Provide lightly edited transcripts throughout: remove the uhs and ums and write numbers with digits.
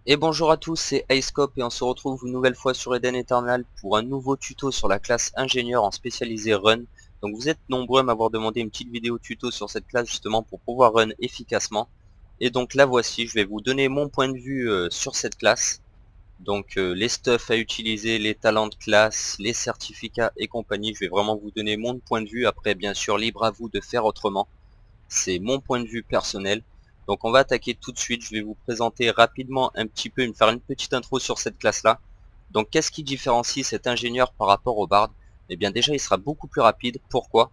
Et bonjour à tous, c'est iScope et on se retrouve une nouvelle fois sur Eden Eternal pour un nouveau tuto sur la classe ingénieur en spécialisé Run. Donc vous êtes nombreux à m'avoir demandé une petite vidéo tuto sur cette classe justement pour pouvoir run efficacement. Et donc la voici, je vais vous donner mon point de vue sur cette classe. Donc les stuffs à utiliser, les talents de classe, les certificats et compagnie. Je vais vraiment vous donner mon point de vue. Après bien sûr libre à vous de faire autrement. C'est mon point de vue personnel. Donc on va attaquer tout de suite. Je vais vous présenter rapidement un petit peu, me faire une petite intro sur cette classe-là. Donc qu'est-ce qui différencie cet ingénieur par rapport au bard? Eh bien déjà il sera beaucoup plus rapide. Pourquoi?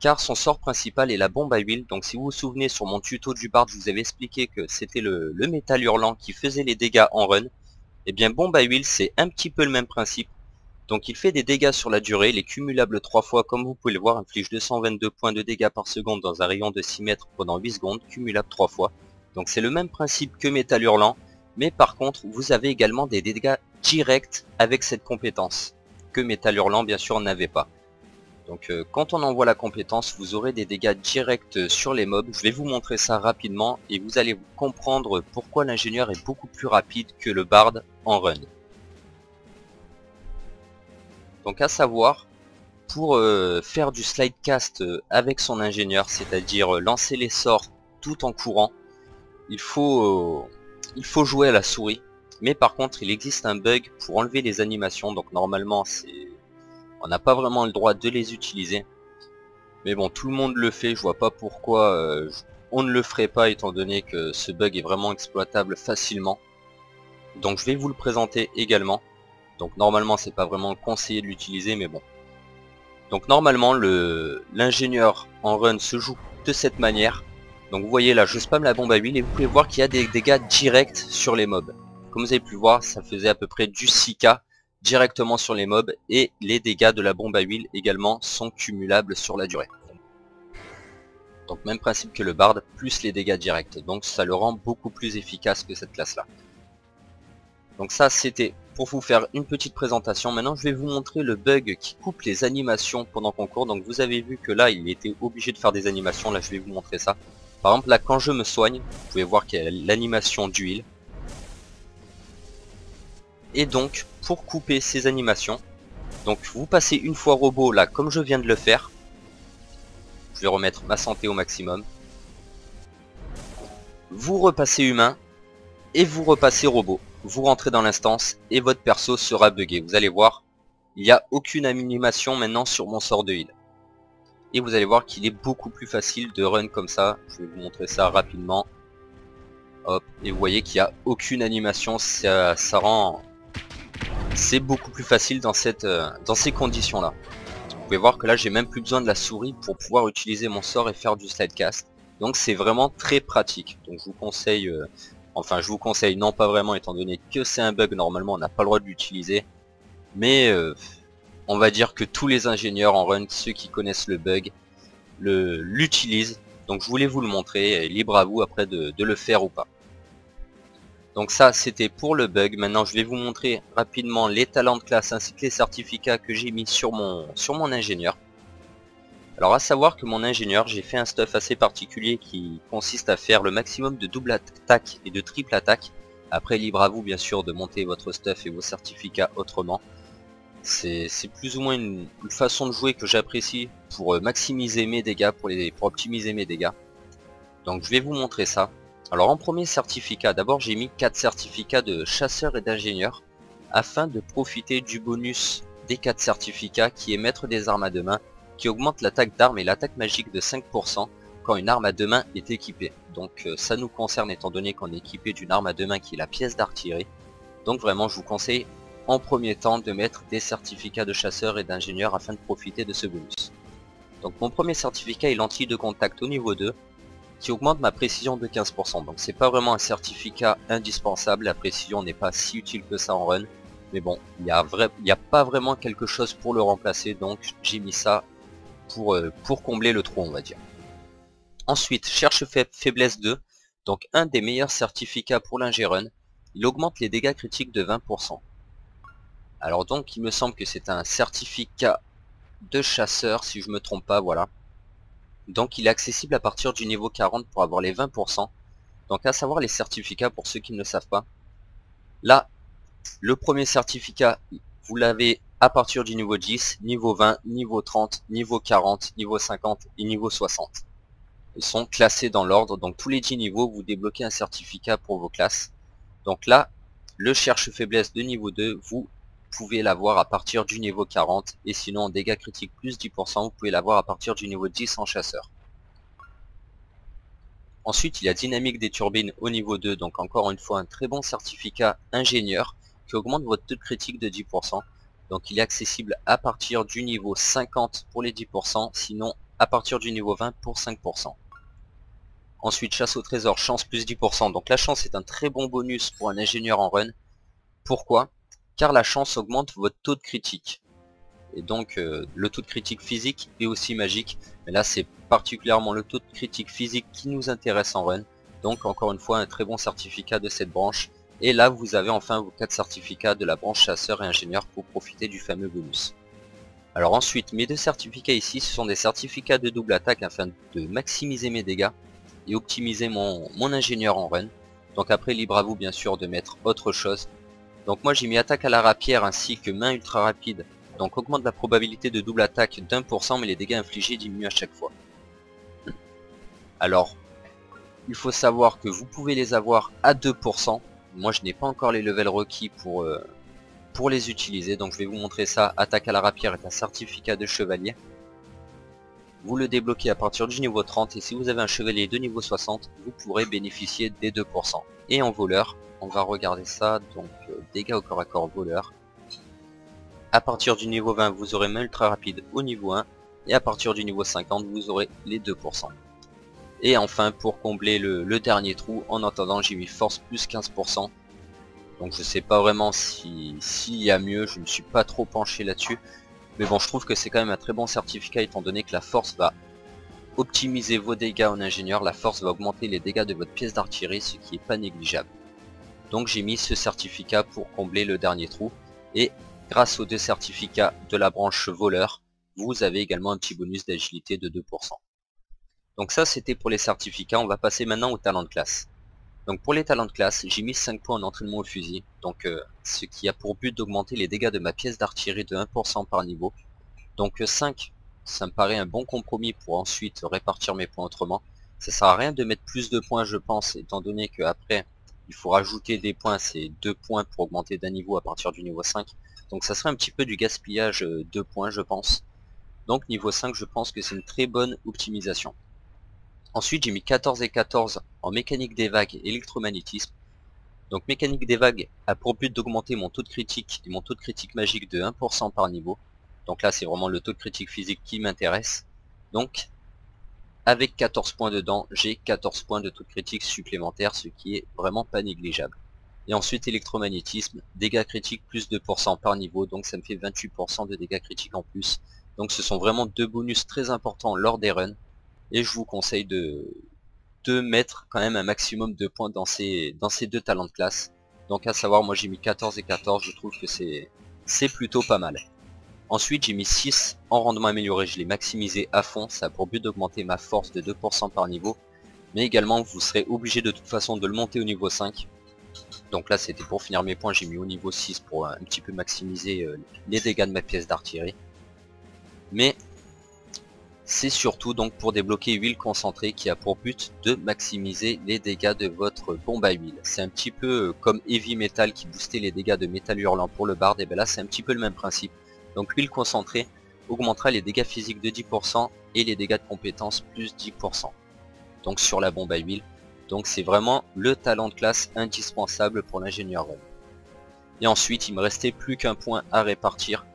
Car son sort principal est la bombe à huile. Donc si vous vous souvenez sur mon tuto du bard, je vous avais expliqué que c'était le métal hurlant qui faisait les dégâts en run. Eh bien bombe à huile c'est un petit peu le même principe. Donc il fait des dégâts sur la durée, il est cumulable 3 fois comme vous pouvez le voir, inflige 222 points de dégâts par seconde dans un rayon de 6 mètres pendant 8 secondes, cumulable 3 fois. Donc c'est le même principe que Métal Hurlant, mais par contre vous avez également des dégâts directs avec cette compétence, que Métal Hurlant bien sûr n'avait pas. Donc quand on envoie la compétence, vous aurez des dégâts directs sur les mobs, je vais vous montrer ça rapidement et vous allez comprendre pourquoi l'ingénieur est beaucoup plus rapide que le bard en run. Donc à savoir, pour faire du slidecast avec son ingénieur, c'est-à-dire lancer les sorts tout en courant, il faut jouer à la souris. Mais par contre, il existe un bug pour enlever les animations, donc normalement, on n'a pas vraiment le droit de les utiliser. Mais bon, tout le monde le fait, je vois pas pourquoi on ne le ferait pas, étant donné que ce bug est vraiment exploitable facilement. Donc je vais vous le présenter également. Donc normalement, c'est pas vraiment conseillé de l'utiliser, mais bon. Donc normalement l'ingénieur en run se joue de cette manière. Donc vous voyez là, je spam la bombe à huile et vous pouvez voir qu'il y a des dégâts directs sur les mobs. Comme vous avez pu voir, ça faisait à peu près du 6k directement sur les mobs et les dégâts de la bombe à huile également sont cumulables sur la durée. Donc même principe que le bard plus les dégâts directs. Donc ça le rend beaucoup plus efficace que cette classe là. Donc ça c'était pour vous faire une petite présentation. Maintenant je vais vous montrer le bug qui coupe les animations pendant qu'on court. Donc vous avez vu que là il était obligé de faire des animations. Là je vais vous montrer ça. Par exemple là quand je me soigne, vous pouvez voir qu'il y a l'animation d'huile. Et donc pour couper ces animations, donc vous passez une fois robot là comme je viens de le faire. Je vais remettre ma santé au maximum. Vous repassez humain et vous repassez robot. Vous rentrez dans l'instance et votre perso sera buggé. Vous allez voir, il n'y a aucune animation maintenant sur mon sort de heal. Et vous allez voir qu'il est beaucoup plus facile de run comme ça. Je vais vous montrer ça rapidement. Hop, et vous voyez qu'il n'y a aucune animation. Ça rend... C'est beaucoup plus facile dans ces conditions là. Vous pouvez voir que là j'ai même plus besoin de la souris pour pouvoir utiliser mon sort et faire du slidecast. Donc c'est vraiment très pratique. Donc je vous conseille... Enfin, je vous conseille, non pas vraiment, étant donné que c'est un bug, normalement on n'a pas le droit de l'utiliser. Mais on va dire que tous les ingénieurs en run, ceux qui connaissent le bug, l'utilisent. Donc je voulais vous le montrer, et libre à vous après de le faire ou pas. Donc ça c'était pour le bug. Maintenant je vais vous montrer rapidement les talents de classe ainsi que les certificats que j'ai mis sur mon ingénieur. Alors à savoir que mon ingénieur, j'ai fait un stuff assez particulier qui consiste à faire le maximum de double attaque et de triple attaque. Après libre à vous bien sûr de monter votre stuff et vos certificats autrement. C'est plus ou moins une façon de jouer que j'apprécie pour maximiser mes dégâts, pour optimiser mes dégâts. Donc je vais vous montrer ça. Alors en premier certificat, d'abord j'ai mis 4 certificats de chasseur et d'ingénieur afin de profiter du bonus des 4 certificats qui est maître des armes à deux mains, qui augmente l'attaque d'armes et l'attaque magique de 5% quand une arme à deux mains est équipée. Donc ça nous concerne étant donné qu'on est équipé d'une arme à deux mains qui est la pièce d'artillerie. Donc vraiment je vous conseille en premier temps de mettre des certificats de chasseur et d'ingénieur afin de profiter de ce bonus. Donc mon premier certificat est lentille de contact au niveau 2 qui augmente ma précision de 15%. Donc c'est pas vraiment un certificat indispensable, la précision n'est pas si utile que ça en run. Mais bon, il n'y a pas vraiment quelque chose pour le remplacer, donc j'ai mis ça pour combler le trou on va dire. Ensuite, cherche faiblesse 2, donc un des meilleurs certificats pour l'ingé run. Il augmente les dégâts critiques de 20%. Alors donc il me semble que c'est un certificat de chasseur si je me trompe pas, voilà. Donc il est accessible à partir du niveau 40 pour avoir les 20%. Donc à savoir les certificats pour ceux qui ne le savent pas. Là, le premier certificat, vous l'avez à partir du niveau 10, niveau 20, niveau 30, niveau 40, niveau 50 et niveau 60. Ils sont classés dans l'ordre, donc tous les 10 niveaux, vous débloquez un certificat pour vos classes. Donc là, le cherche faiblesse de niveau 2, vous pouvez l'avoir à partir du niveau 40, et sinon en dégâts critiques plus 10%, vous pouvez l'avoir à partir du niveau 10 en chasseur. Ensuite, il y a dynamique des turbines au niveau 2, donc encore une fois un très bon certificat ingénieur qui augmente votre taux de critique de 10%. Donc il est accessible à partir du niveau 50 pour les 10%, sinon à partir du niveau 20 pour 5%. Ensuite, chasse au trésor, chance plus 10%. Donc la chance est un très bon bonus pour un ingénieur en run. Pourquoi? Car la chance augmente votre taux de critique. Et donc le taux de critique physique et aussi magique. Mais là c'est particulièrement le taux de critique physique qui nous intéresse en run. Donc encore une fois un très bon certificat de cette branche. Et là vous avez enfin vos 4 certificats de la branche chasseur et ingénieur pour profiter du fameux bonus. Alors ensuite mes deux certificats ici ce sont des certificats de double attaque afin de maximiser mes dégâts et optimiser mon ingénieur en run. Donc après libre à vous bien sûr de mettre autre chose. Donc moi j'ai mis attaque à la rapière ainsi que main ultra rapide. Donc augmente la probabilité de double attaque d'1% mais les dégâts infligés diminuent à chaque fois. Alors, il faut savoir que vous pouvez les avoir à 2%. Moi je n'ai pas encore les levels requis pour les utiliser. Donc je vais vous montrer ça. Attaque à la rapière est un certificat de chevalier. Vous le débloquez à partir du niveau 30 et si vous avez un chevalier de niveau 60, vous pourrez bénéficier des 2%. Et en voleur, on va regarder ça. Donc dégâts au corps à corps voleur. À partir du niveau 20, vous aurez main ultra rapide au niveau 1. Et à partir du niveau 50, vous aurez les 2%. Et enfin, pour combler le dernier trou, en attendant, j'ai mis force plus 15%. Donc je sais pas vraiment s'il y a mieux, je ne suis pas trop penché là-dessus. Mais bon, je trouve que c'est quand même un très bon certificat étant donné que la force va optimiser vos dégâts en ingénieur. La force va augmenter les dégâts de votre pièce d'artillerie, ce qui est pas négligeable. Donc j'ai mis ce certificat pour combler le dernier trou. Et grâce aux deux certificats de la branche voleur, vous avez également un petit bonus d'agilité de 2%. Donc ça c'était pour les certificats, on va passer maintenant aux talents de classe. Donc pour les talents de classe, j'ai mis 5 points en entraînement au fusil, donc ce qui a pour but d'augmenter les dégâts de ma pièce d'artillerie de 1% par niveau. Donc 5, ça me paraît un bon compromis pour ensuite répartir mes points autrement. Ça sert à rien de mettre plus de points je pense, étant donné qu'après il faut rajouter des points, c'est 2 points pour augmenter d'un niveau à partir du niveau 5. Donc ça serait un petit peu du gaspillage de points je pense. Donc niveau 5 je pense que c'est une très bonne optimisation. Ensuite j'ai mis 14 et 14 en mécanique des vagues et électromagnétisme. Donc mécanique des vagues a pour but d'augmenter mon taux de critique et mon taux de critique magique de 1% par niveau. Donc là c'est vraiment le taux de critique physique qui m'intéresse. Donc avec 14 points dedans, j'ai 14 points de taux de critique supplémentaire, ce qui est vraiment pas négligeable. Et ensuite électromagnétisme, dégâts critiques plus 2% par niveau, donc ça me fait 28% de dégâts critiques en plus. Donc ce sont vraiment deux bonus très importants lors des runs. Et je vous conseille de mettre quand même un maximum de points dans ces deux talents de classe. Donc à savoir, moi j'ai mis 14 et 14, je trouve que c'est plutôt pas mal. Ensuite j'ai mis 6 en rendement amélioré, je l'ai maximisé à fond, ça a pour but d'augmenter ma force de 2% par niveau. Mais également vous serez obligé de toute façon de le monter au niveau 5. Donc là c'était pour finir mes points, j'ai mis au niveau 6 pour un petit peu maximiser les dégâts de ma pièce d'artillerie. Mais c'est surtout donc pour débloquer huile concentrée qui a pour but de maximiser les dégâts de votre bombe à huile. C'est un petit peu comme Heavy Metal qui boostait les dégâts de métal hurlant pour le bard, et bien là c'est un petit peu le même principe. Donc huile concentrée augmentera les dégâts physiques de 10% et les dégâts de compétences plus 10%. Donc sur la bombe à huile. Donc c'est vraiment le talent de classe indispensable pour l'ingénieur run. Et ensuite il me restait plus qu'un point à répartir.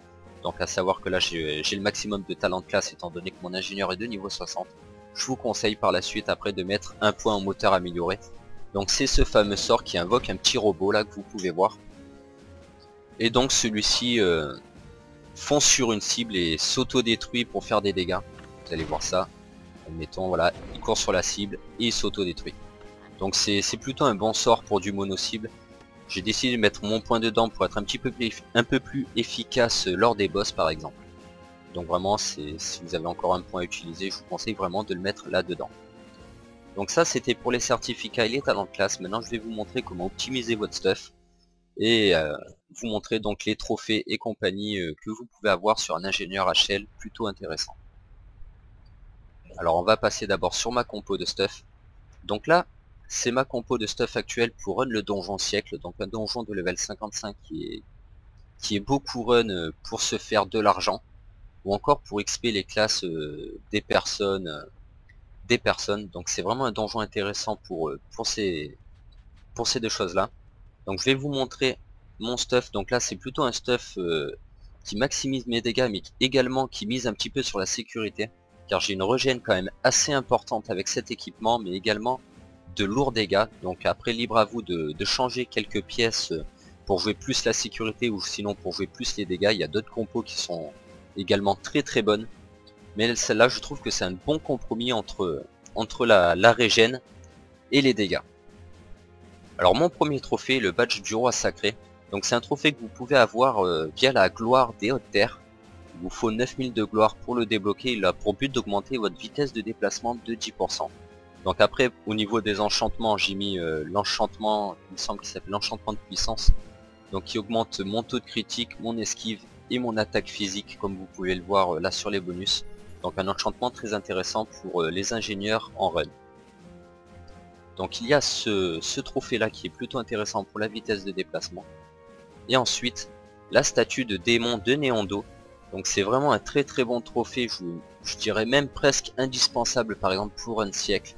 Donc à savoir que là j'ai le maximum de talent de classe étant donné que mon ingénieur est de niveau 60. Je vous conseille par la suite après de mettre un point en moteur amélioré. Donc c'est ce fameux sort qui invoque un petit robot là que vous pouvez voir. Et donc celui-ci fonce sur une cible et s'auto-détruit pour faire des dégâts. Vous allez voir ça. Admettons voilà, il court sur la cible et il s'auto-détruit. Donc c'est plutôt un bon sort pour du mono-cible. J'ai décidé de mettre mon point dedans pour être un peu plus efficace lors des boss par exemple. Donc vraiment si vous avez encore un point à utiliser, je vous conseille vraiment de le mettre là dedans. Donc ça c'était pour les certificats et les talents de classe. Maintenant je vais vous montrer comment optimiser votre stuff. et vous montrer donc les trophées et compagnie que vous pouvez avoir sur un ingénieur HL plutôt intéressant. Alors on va passer d'abord sur ma compo de stuff. Donc là, c'est ma compo de stuff actuelle pour run le donjon siècle, donc un donjon de level 55 qui est beaucoup run pour se faire de l'argent, ou encore pour XP les classes des personnes. Donc c'est vraiment un donjon intéressant pour ces deux choses-là. Donc je vais vous montrer mon stuff. Donc là c'est plutôt un stuff qui maximise mes dégâts, mais également qui mise un petit peu sur la sécurité, car j'ai une régène quand même assez importante avec cet équipement, mais également de lourds dégâts. Donc après libre à vous de changer quelques pièces pour jouer plus la sécurité ou sinon pour jouer plus les dégâts. Il y a d'autres compos qui sont également très bonnes, mais celle-là je trouve que c'est un bon compromis entre la régène et les dégâts. Alors mon premier trophée, le badge du roi sacré. Donc c'est un trophée que vous pouvez avoir via la gloire des hautes terres. Il vous faut 9000 de gloire pour le débloquer. Il a pour but d'augmenter votre vitesse de déplacement de 10%. Donc après, au niveau des enchantements, j'ai mis l'enchantement, il me semble qu'il s'appelle l'enchantement de puissance. Donc qui augmente mon taux de critique, mon esquive et mon attaque physique, comme vous pouvez le voir là sur les bonus. Donc un enchantement très intéressant pour les ingénieurs en run. Donc il y a ce trophée là qui est plutôt intéressant pour la vitesse de déplacement. Et ensuite, la statue de démon de Néondo. Donc c'est vraiment un très bon trophée, je dirais même presque indispensable par exemple pour un siècle.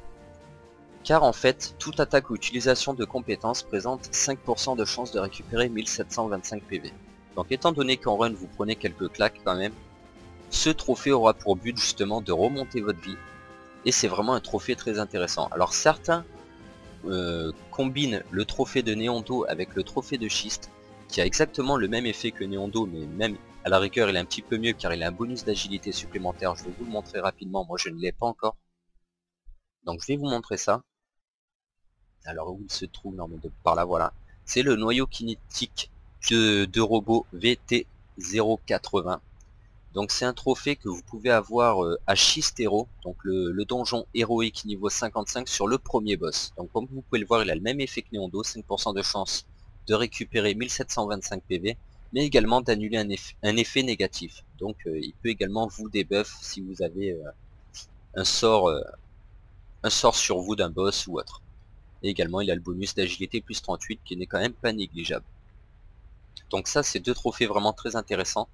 Car en fait, toute attaque ou utilisation de compétences présente 5% de chance de récupérer 1725 PV. Donc étant donné qu'en run vous prenez quelques claques quand même, ce trophée aura pour but justement de remonter votre vie. Et c'est vraiment un trophée très intéressant. Alors certains combinent le trophée de Néondo avec le trophée de schiste, qui a exactement le même effet que Néondo, mais même à la rigueur il est un petit peu mieux car il a un bonus d'agilité supplémentaire. Je vais vous le montrer rapidement, moi je ne l'ai pas encore. Donc je vais vous montrer ça. Alors où il se trouve, non mais par là, voilà. C'est le noyau kinétique de robot VT080. Donc c'est un trophée que vous pouvez avoir à Schiste Hero, donc le donjon héroïque niveau 55 sur le premier boss. Donc comme vous pouvez le voir, il a le même effet que Néondo, 5% de chance de récupérer 1725 PV, mais également d'annuler un effet négatif. Donc il peut également vous debuff si vous avez un sort sur vous d'un boss ou autre. Et également il a le bonus d'agilité plus 38 qui n'est quand même pas négligeable. Donc ça c'est deux trophées vraiment très intéressants.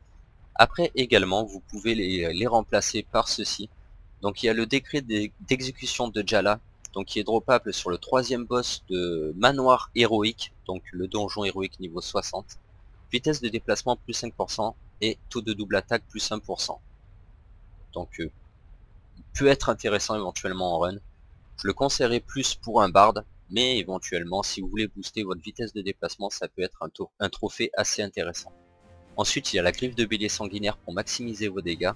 Après également vous pouvez les remplacer par ceci. Donc il y a le décret d'exécution de Jala, donc qui est droppable sur le troisième boss de Manoir héroïque, donc le donjon héroïque niveau 60. Vitesse de déplacement plus 5% et taux de double attaque plus 1%. Donc il peut être intéressant éventuellement en run. Je le conseillerais plus pour un bard, mais éventuellement si vous voulez booster votre vitesse de déplacement, ça peut être un trophée assez intéressant. Ensuite il y a la griffe de bélier sanguinaire pour maximiser vos dégâts.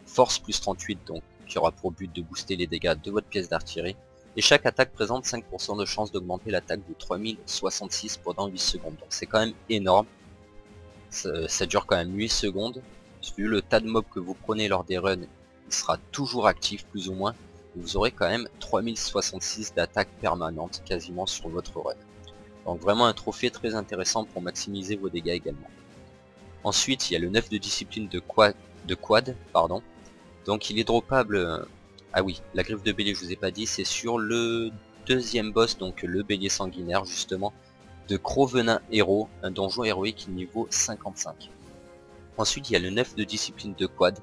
Force plus 38 donc, qui aura pour but de booster les dégâts de votre pièce d'artillerie. Et chaque attaque présente 5% de chance d'augmenter l'attaque de 3066 pendant 8 secondes. Donc c'est quand même énorme. Ça dure quand même 8 secondes. Vu le tas de mobs que vous prenez lors des runs, il sera toujours actif plus ou moins. Vous aurez quand même 3066 d'attaque permanente quasiment sur votre run. Donc vraiment un trophée très intéressant pour maximiser vos dégâts également. Ensuite il y a le 9 de discipline de quad, pardon. Donc il est droppable, ah oui, la griffe de bélier je vous ai pas dit, c'est sur le deuxième boss, donc le bélier sanguinaire justement, de Crovenin héros, un donjon héroïque niveau 55. Ensuite il y a le 9 de discipline de quad,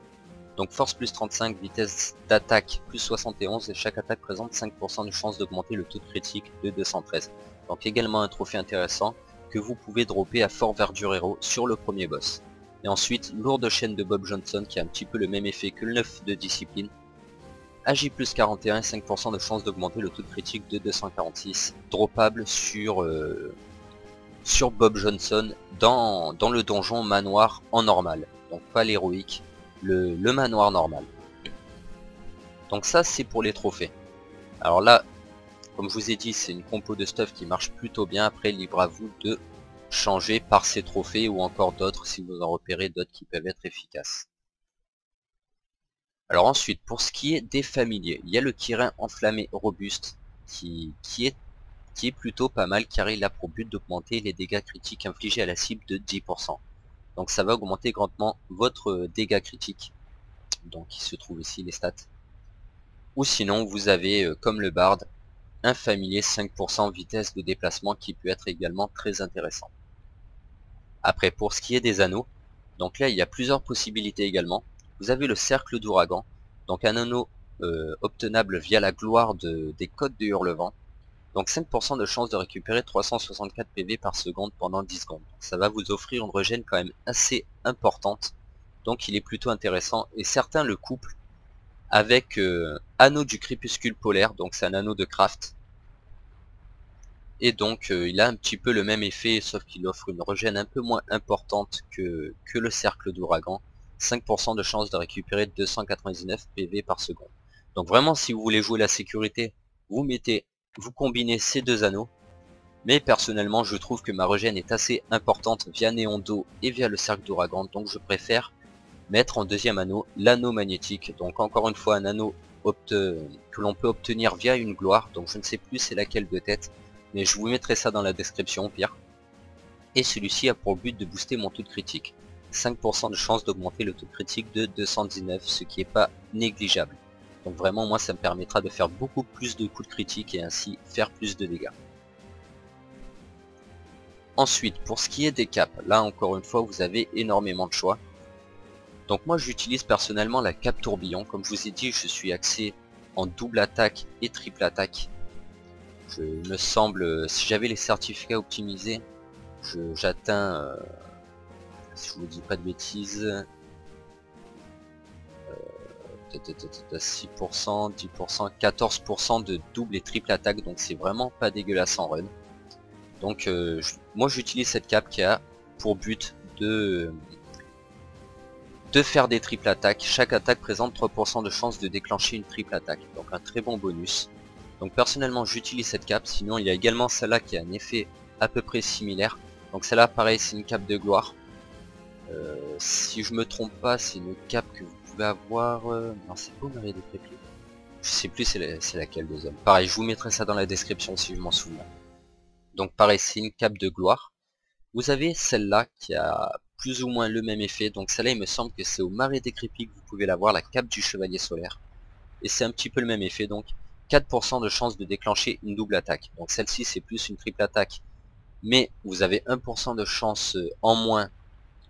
donc force plus 35, vitesse d'attaque plus 71 et chaque attaque présente 5% de chance d'augmenter le taux de critique de 213. Donc également un trophée intéressant que vous pouvez dropper à Fort Verdure héros sur le premier boss. Et ensuite, lourde chaîne de Bob Johnson qui a un petit peu le même effet que le 9 de discipline. AJ plus 41 et 5% de chance d'augmenter le taux de critique de 246. Droppable sur Bob Johnson dans le donjon manoir en normal. Donc pas l'héroïque, le manoir normal. Donc ça c'est pour les trophées. Alors là, comme je vous ai dit, c'est une compo de stuff qui marche plutôt bien. Après, libre à vous de changer par ces trophées ou encore d'autres si vous en repérez d'autres qui peuvent être efficaces. Alors ensuite, pour ce qui est des familiers, il y a le Kirin enflammé robuste qui est qui est plutôt pas mal car il a pour but d'augmenter les dégâts critiques infligés à la cible de 10%. Donc ça va augmenter grandement votre dégâts critiques. Donc il se trouve ici les stats. Ou sinon vous avez comme le Bard un familier 5% vitesse de déplacement qui peut être également très intéressant. Après pour ce qui est des anneaux, donc là il y a plusieurs possibilités également. Vous avez le cercle d'ouragan, donc un anneau obtenable via la gloire des codes de Hurlevent. Donc 5% de chance de récupérer 364 PV par seconde pendant 10 secondes. Ça va vous offrir une régène quand même assez importante. Donc il est plutôt intéressant. Et certains le couplent avec anneau du crépuscule polaire. Donc c'est un anneau de craft. Et donc il a un petit peu le même effet, sauf qu'il offre une régène un peu moins importante que le cercle d'ouragan. 5% de chance de récupérer 299 PV par seconde. Donc vraiment si vous voulez jouer la sécurité, vous combinez ces deux anneaux. Mais personnellement je trouve que ma régène est assez importante via Néon d'eau et via le cercle d'ouragan. Donc je préfère mettre en deuxième anneau l'anneau magnétique. Donc encore une fois un anneau que l'on peut obtenir via une gloire. Donc je ne sais plus c'est laquelle de tête. Mais je vous mettrai ça dans la description au pire. Et celui-ci a pour but de booster mon taux de critique. 5% de chance d'augmenter le taux de critique de 219, ce qui est pas négligeable. Donc vraiment moi ça me permettra de faire beaucoup plus de coups de critique et ainsi faire plus de dégâts. Ensuite pour ce qui est des capes, là encore une fois vous avez énormément de choix. Donc moi j'utilise personnellement la cape tourbillon. Comme je vous ai dit je suis axé en double attaque et triple attaque. Je me semble, si j'avais les certificats optimisés, j'atteins, si je vous dis pas de bêtises, 6%, 10%, 14% de double et triple attaque, donc c'est vraiment pas dégueulasse en run. Donc moi j'utilise cette cape qui a pour but de faire des triple attaques. Chaque attaque présente 3% de chance de déclencher une triple attaque, donc un très bon bonus. Donc personnellement j'utilise cette cape, sinon il y a également celle-là qui a un effet à peu près similaire. Donc celle-là pareil c'est une cape de gloire. Si je me trompe pas c'est une cape que vous pouvez avoir... Non c'est pas Marie des Crépus. Je sais plus c'est laquelle des hommes. Pareil je vous mettrai ça dans la description si je m'en souviens. Donc pareil c'est une cape de gloire. Vous avez celle-là qui a plus ou moins le même effet. Donc celle-là il me semble que c'est au Marais décrépit que vous pouvez l'avoir, la cape du chevalier solaire. Et c'est un petit peu le même effet donc. 4% de chance de déclencher une double attaque. Donc celle-ci c'est plus une triple attaque. Mais vous avez 1% de chance en moins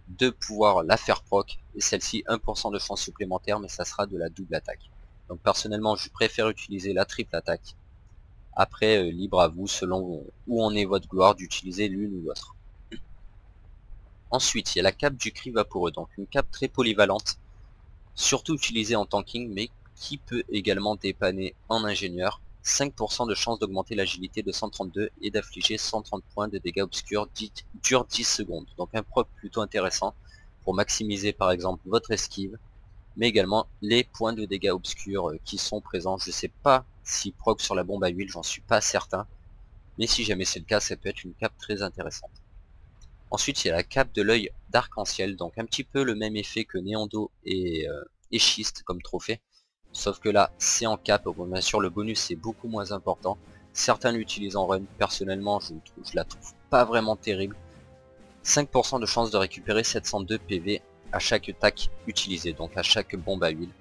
de pouvoir la faire proc. Et celle-ci 1% de chance supplémentaire mais ça sera de la double attaque. Donc personnellement je préfère utiliser la triple attaque. Après libre à vous selon où en est votre gloire d'utiliser l'une ou l'autre. Ensuite il y a la cape du cri vaporeux. Donc une cape très polyvalente. Surtout utilisée en tanking mais qui peut également dépanner en ingénieur. 5% de chance d'augmenter l'agilité de 132 et d'affliger 130 points de dégâts obscurs dure 10 secondes. Donc un proc plutôt intéressant pour maximiser par exemple votre esquive, mais également les points de dégâts obscurs qui sont présents. Je sais pas si proc sur la bombe à huile, j'en suis pas certain, mais si jamais c'est le cas, ça peut être une cape très intéressante. Ensuite il y a la cape de l'œil d'arc-en-ciel, donc un petit peu le même effet que Néon d'eau et schiste comme trophée. Sauf que là c'est en cape, bien sûr le bonus est beaucoup moins important. Certains l'utilisent en run, personnellement je la trouve pas vraiment terrible. 5% de chance de récupérer 702 PV à chaque attaque utilisée, donc à chaque bombe à huile.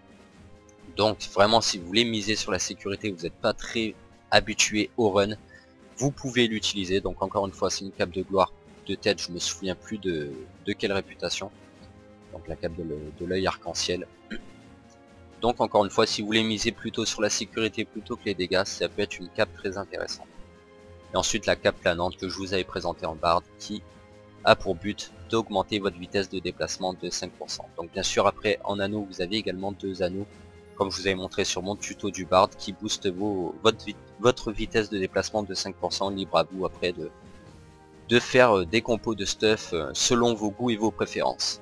Donc vraiment si vous voulez miser sur la sécurité, vous n'êtes pas très habitué au run, vous pouvez l'utiliser. Donc encore une fois c'est une cape de gloire de tête, je me souviens plus de quelle réputation. Donc la cape de l'œil arc-en-ciel. Donc encore une fois si vous voulez miser plutôt sur la sécurité plutôt que les dégâts, ça peut être une cape très intéressante. Et ensuite la cape planante que je vous avais présentée en Bard qui a pour but d'augmenter votre vitesse de déplacement de 5%. Donc bien sûr après en anneau vous avez également deux anneaux comme je vous avais montré sur mon tuto du Bard qui booste votre vitesse de déplacement de 5%, libre à vous après de faire des compos de stuff selon vos goûts et vos préférences.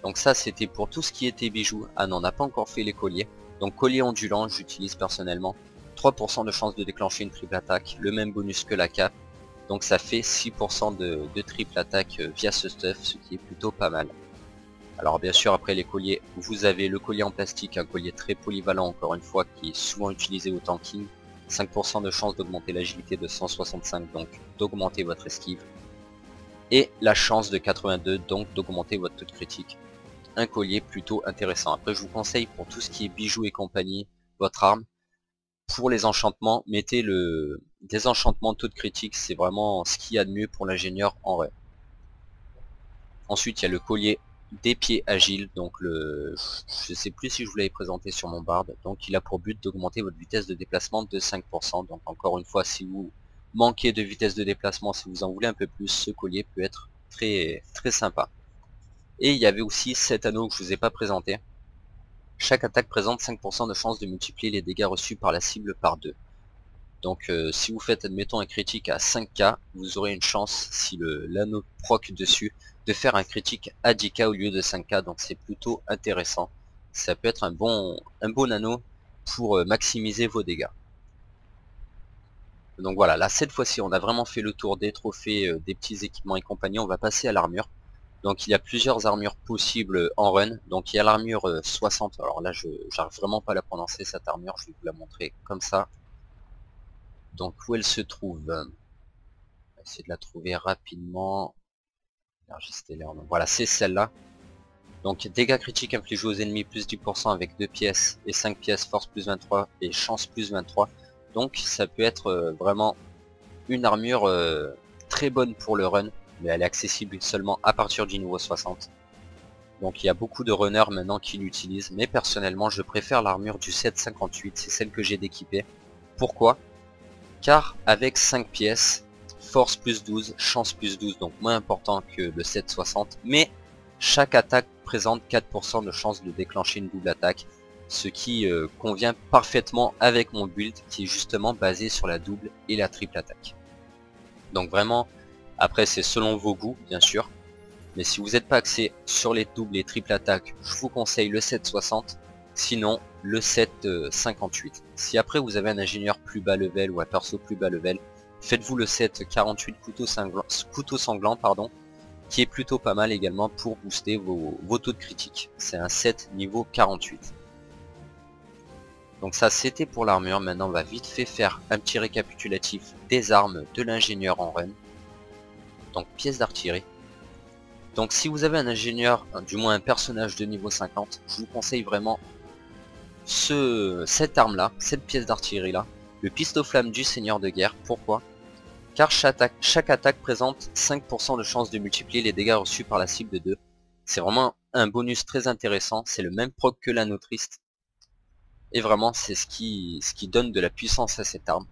Donc ça c'était pour tout ce qui était bijoux. Ah non on n'a pas encore fait les colliers. Donc collier ondulant j'utilise personnellement. 3% de chance de déclencher une triple attaque, le même bonus que la cape. Donc ça fait 6% de triple attaque via ce stuff, ce qui est plutôt pas mal. Alors bien sûr après les colliers, vous avez le collier en plastique, un collier très polyvalent encore une fois qui est souvent utilisé au tanking. 5% de chance d'augmenter l'agilité de 165, donc d'augmenter votre esquive. Et la chance de 82, donc d'augmenter votre taux de critique. Un collier plutôt intéressant. Après je vous conseille pour tout ce qui est bijoux et compagnie, votre arme. Pour les enchantements, mettez le désenchantement taux de critique, c'est vraiment ce qu'il y a de mieux pour l'ingénieur en run. Ensuite il y a le collier des pieds agiles, donc je sais plus si je vous l'avais présenté sur mon bard, donc il a pour but d'augmenter votre vitesse de déplacement de 5%, donc encore une fois si vous manquez de vitesse de déplacement, si vous en voulez un peu plus, ce collier peut être très sympa. Et il y avait aussi cet anneau que je vous ai pas présenté. Chaque attaque présente 5% de chance de multiplier les dégâts reçus par la cible par 2. Donc si vous faites admettons un critique à 5k, vous aurez une chance, si l'anneau proc dessus, de faire un critique à 10k au lieu de 5k, donc c'est plutôt intéressant. Ça peut être un bon anneau pour maximiser vos dégâts. Donc voilà, là cette fois-ci on a vraiment fait le tour des trophées, des petits équipements et compagnie, on va passer à l'armure. Donc il y a plusieurs armures possibles en run. Donc il y a l'armure 60, alors là j'arrive vraiment pas à la prononcer cette armure, je vais vous la montrer comme ça. Donc où elle se trouve, on va essayer de la trouver rapidement. Donc voilà, c'est celle-là. Donc dégâts critiques infligés aux ennemis plus 10% avec 2 pièces et 5 pièces, force plus 23 et chance plus 23. Donc ça peut être vraiment une armure très bonne pour le run, mais elle est accessible seulement à partir du niveau 60. Donc il y a beaucoup de runners maintenant qui l'utilisent, mais personnellement je préfère l'armure du 758, c'est celle que j'ai d'équiper. Pourquoi? Car avec 5 pièces, force plus 12, chance plus 12, donc moins important que le 760, mais chaque attaque présente 4% de chance de déclencher une double attaque, ce qui convient parfaitement avec mon build qui est justement basé sur la double et la triple attaque. Donc vraiment, après c'est selon vos goûts bien sûr, mais si vous n'êtes pas axé sur les doubles et triples attaques, je vous conseille le 760, sinon le 758. Si après vous avez un ingénieur plus bas level ou un perso plus bas level, faites-vous le 748 couteau sanglant, pardon, qui est plutôt pas mal également pour booster vos taux de critique. C'est un 7 niveau 48. Donc ça c'était pour l'armure. Maintenant on va vite fait faire un petit récapitulatif des armes de l'ingénieur en run. Donc pièces d'artillerie. Donc si vous avez un ingénieur, du moins un personnage de niveau 50, je vous conseille vraiment cette arme là, cette pièce d'artillerie là, le pistolet-flamme du seigneur de guerre. Pourquoi? Car chaque attaque présente 5% de chance de multiplier les dégâts reçus par la cible de 2. C'est vraiment un bonus très intéressant, c'est le même proc que l'anneau triste. Et vraiment c'est ce qui donne de la puissance à cette arme.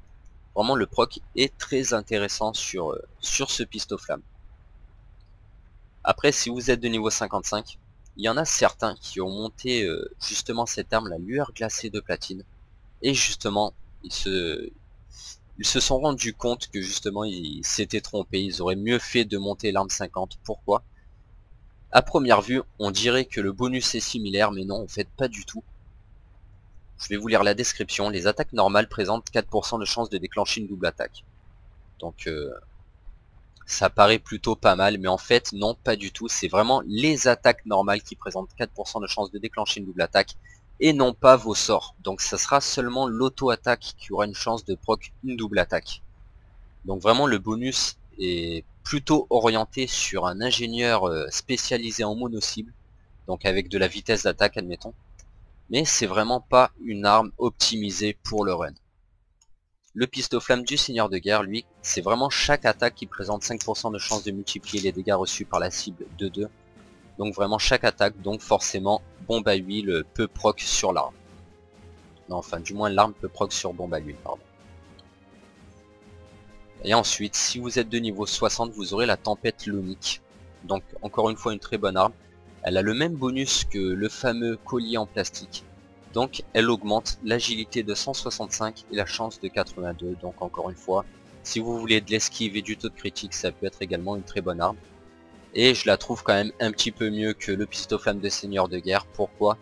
Vraiment le proc est très intéressant sur ce pistolet-flamme. Après si vous êtes de niveau 55, il y en a certains qui ont monté justement cette arme, la lueur glacée de platine. Et justement ils se sont rendus compte que justement ils s'étaient trompés, ils auraient mieux fait de monter l'arme 50. Pourquoi? À première vue on dirait que le bonus est similaire, mais non en fait pas du tout. Je vais vous lire la description. Les attaques normales présentent 4% de chance de déclencher une double attaque. Donc ça paraît plutôt pas mal, mais en fait non pas du tout. C'est vraiment les attaques normales qui présentent 4% de chance de déclencher une double attaque, et non pas vos sorts. Donc ça sera seulement l'auto-attaque qui aura une chance de proc une double attaque. Donc vraiment le bonus est plutôt orienté sur un ingénieur spécialisé en mono-cible, donc avec de la vitesse d'attaque admettons. Mais c'est vraiment pas une arme optimisée pour le run. Le pistolet-flamme du seigneur de guerre, lui, c'est vraiment chaque attaque qui présente 5% de chance de multiplier les dégâts reçus par la cible de 2. Donc vraiment chaque attaque, donc forcément bombe à huile peut proc sur l'arme. Non, enfin du moins l'arme peut proc sur bombe à huile, pardon. Et ensuite, si vous êtes de niveau 60, vous aurez la tempête lonique. Donc encore une fois une très bonne arme. Elle a le même bonus que le fameux collier en plastique. Donc elle augmente l'agilité de 165 et la chance de 82. Donc encore une fois, si vous voulez de l'esquive et du taux de critique, ça peut être également une très bonne arme. Et je la trouve quand même un petit peu mieux que le pistolet-flamme de seigneur de guerre. Pourquoi?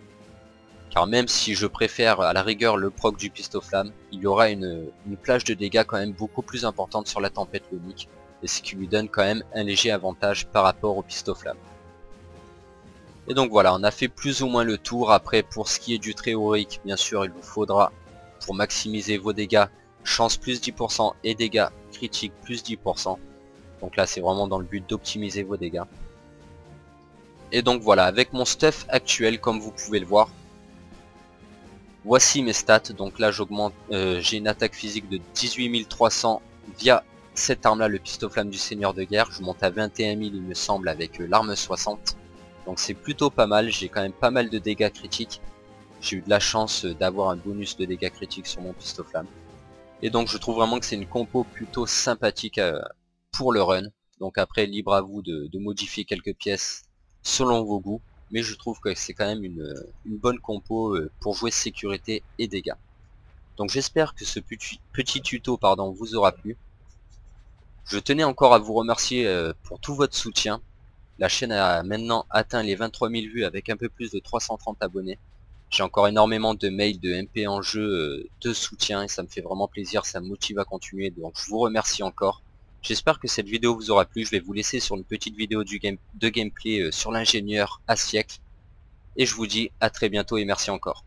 Car même si je préfère à la rigueur le proc du pistolet-flamme, il y aura une plage de dégâts quand même beaucoup plus importante sur la tempête lonique. Et ce qui lui donne quand même un léger avantage par rapport au pistolet-flamme. Et donc voilà, on a fait plus ou moins le tour. Après pour ce qui est du trait héroïque, bien sûr il vous faudra, pour maximiser vos dégâts, chance plus 10% et dégâts critiques plus 10%. Donc là c'est vraiment dans le but d'optimiser vos dégâts. Et donc voilà, avec mon stuff actuel comme vous pouvez le voir, voici mes stats. Donc là j'augmente, j'ai une attaque physique de 18 300 via cette arme là, le pistoflamme du seigneur de guerre. Je monte à 21 000 il me semble avec l'arme 60. Donc c'est plutôt pas mal, j'ai quand même pas mal de dégâts critiques. J'ai eu de la chance d'avoir un bonus de dégâts critiques sur mon pistoflamme. Et donc je trouve vraiment que c'est une compo plutôt sympathique pour le run. Donc après libre à vous de modifier quelques pièces selon vos goûts. Mais je trouve que c'est quand même une bonne compo pour jouer sécurité et dégâts. Donc j'espère que ce petit tuto vous aura plu. Je tenais encore à vous remercier pour tout votre soutien. La chaîne a maintenant atteint les 23 000 vues avec un peu plus de 330 abonnés. J'ai encore énormément de mails de MP en jeu de soutien et ça me fait vraiment plaisir, ça me motive à continuer, donc je vous remercie encore. J'espère que cette vidéo vous aura plu, je vais vous laisser sur une petite vidéo de gameplay sur l'ingénieur à siècle. Et je vous dis à très bientôt et merci encore.